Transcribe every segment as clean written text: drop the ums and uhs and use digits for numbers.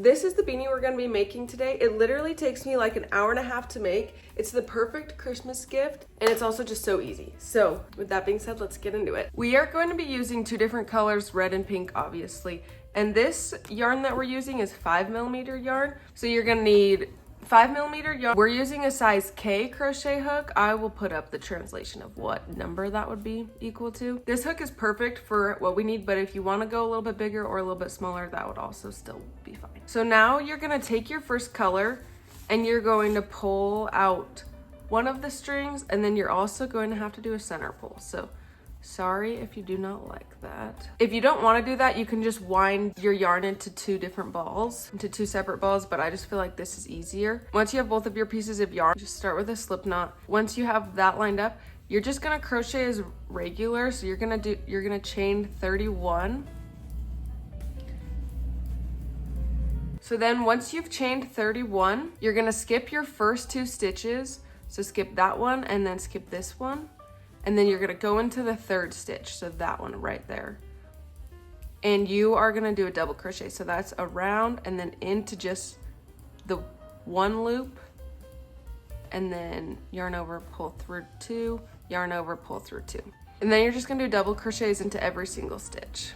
this is the beanie we're gonna be making today. It literally takes me like an hour and a half to make. It's the perfect Christmas gift, and it's also just so easy. So with that being said, let's get into it. We are going to be using two different colors, red and pink, obviously. And this yarn that we're using is 5mm yarn. So you're gonna need 5mm yarn. We're using a size K crochet hook. I will put up the translation of what number that would be equal to. This hook is perfect for what we need, but if you want to go a little bit bigger or a little bit smaller, that would also still be fine. So now you're going to take your first color and you're going to pull out one of the strings, and then you're also going to have to do a center pull. So sorry if you do not like that. If you don't want to do that, you can just wind your yarn into two separate balls, but I just feel like this is easier. Once you have both of your pieces of yarn, just start with a slip knot. Once you have that lined up, you're just gonna crochet as regular. So you're gonna chain 31. So then once you've chained 31, you're gonna skip your first 2 stitches. So skip that one and then skip this one. And then you're gonna go into the 3rd stitch, so that one right there. And you are gonna do a double crochet. So that's around and then into just the 1 loop, and then yarn over, pull through 2, yarn over, pull through 2. And then you're just gonna do double crochets into every single stitch.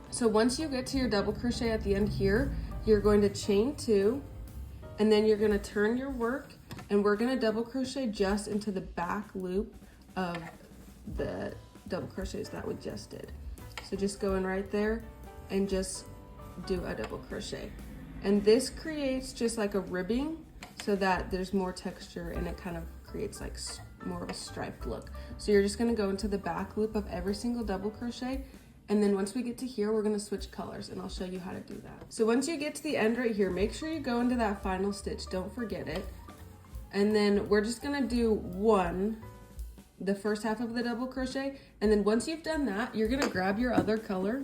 So once you get to your double crochet at the end here, you're going to chain 2, and then you're gonna turn your work, and we're gonna double crochet just into the back loop of the double crochets that we just did. So just go in right there and just do a double crochet. And this creates just like a ribbing so that there's more texture, and it kind of creates like more of a striped look. So you're just gonna go into the back loop of every single double crochet. And then once we get to here, we're gonna switch colors, and I'll show you how to do that. So once you get to the end right here, make sure you go into that final stitch, don't forget it. And then we're just gonna do the first half of the double crochet. And then once you've done that, you're gonna grab your other color.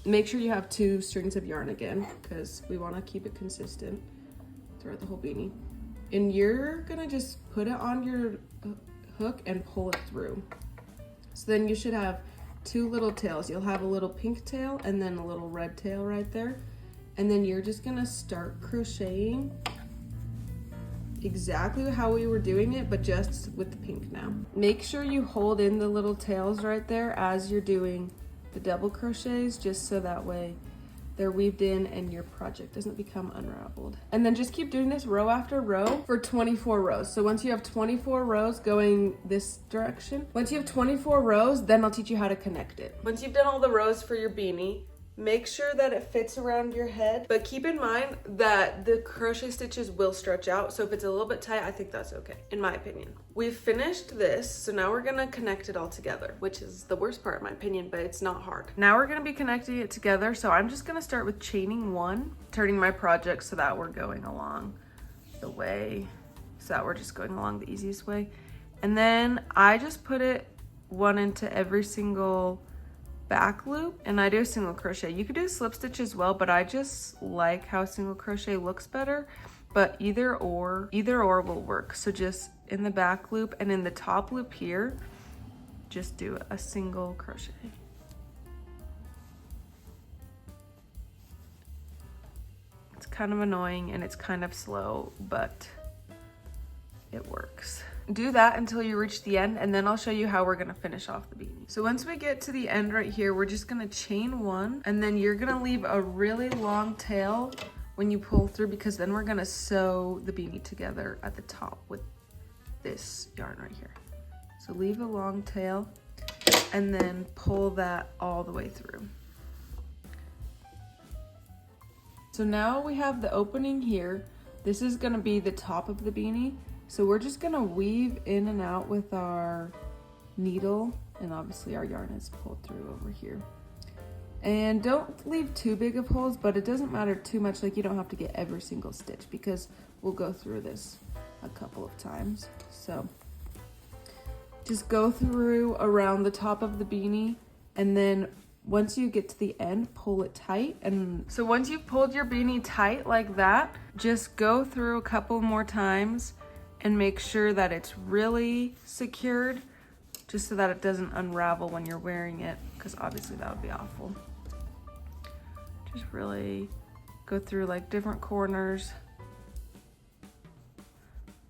Make sure you have 2 strings of yarn again, because we wanna keep it consistent throughout the whole beanie. And you're gonna just put it on your hook and pull it through. So then you should have 2 little tails. You'll have a little pink tail and then a little red tail right there. And then you're just gonna start crocheting exactly how we were doing it, but just with the pink now. Make sure you hold in the little tails right there as you're doing the double crochets, just so that way they're weaved in and your project doesn't become unraveled. And then just keep doing this row after row for 24 rows. So once you have 24 rows going this direction, once you have 24 rows, then I'll teach you how to connect it. Once you've done all the rows for your beanie, make sure that it fits around your head, but keep in mind that the crochet stitches will stretch out. So if it's a little bit tight, I think that's okay, in my opinion. We've finished this, so now we're gonna connect it all together, which is the worst part in my opinion, but it's not hard. Now we're gonna be connecting it together, so I'm just gonna start with chaining 1, turning my project so that we're going along the way, so that we're just going along the easiest way. And then I just put 1 into every single back loop, and I do a single crochet. You could do a slip stitch as well, but I just like how single crochet looks better. But either or will work. So just in the back loop and in the top loop here, just do a single crochet. It's kind of annoying and it's kind of slow, but it works. Do that until you reach the end, and then I'll show you how we're gonna finish off the beanie. So once we get to the end right here, we're just gonna chain 1, and then you're gonna leave a really long tail when you pull through, because then we're gonna sew the beanie together at the top with this yarn right here. So leave a long tail and then pull that all the way through. So now we have the opening here. This is gonna be the top of the beanie. So we're just gonna weave in and out with our needle, and obviously our yarn is pulled through over here. And don't leave too big of holes, but it doesn't matter too much, like you don't have to get every single stitch, because we'll go through this a couple of times. So just go through around the top of the beanie, and then once you get to the end, pull it tight. And so once you've pulled your beanie tight like that, just go through a couple more times and make sure that it's really secured, just so that it doesn't unravel when you're wearing it, because obviously that would be awful. Just really go through like different corners.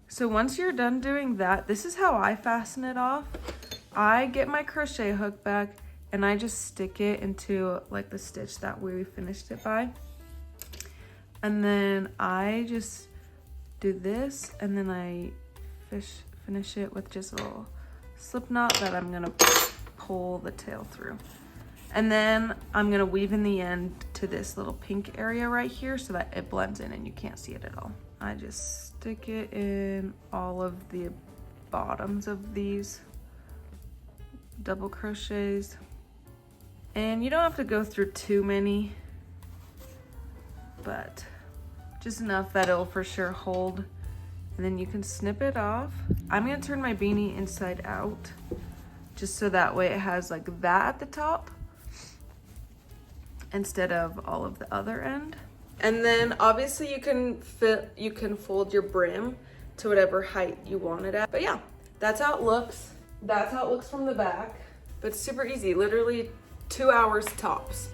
So once you're done doing that, this is how I fasten it off. I get my crochet hook back and I just stick it into like the stitch that we finished it by. And then I just do this, and then I finish it with just a little slip knot that I'm gonna pull the tail through. And then I'm gonna weave in the end to this little pink area right here so that it blends in and you can't see it at all. I just stick it in all of the bottoms of these double crochets. And you don't have to go through too many, but just enough that it'll for sure hold. And then you can snip it off. I'm gonna turn my beanie inside out just so that way it has like that at the top instead of all of the other end. And then obviously you can fold your brim to whatever height you want it at. But yeah, that's how it looks. That's how it looks from the back. But it's super easy, literally 2 hours tops.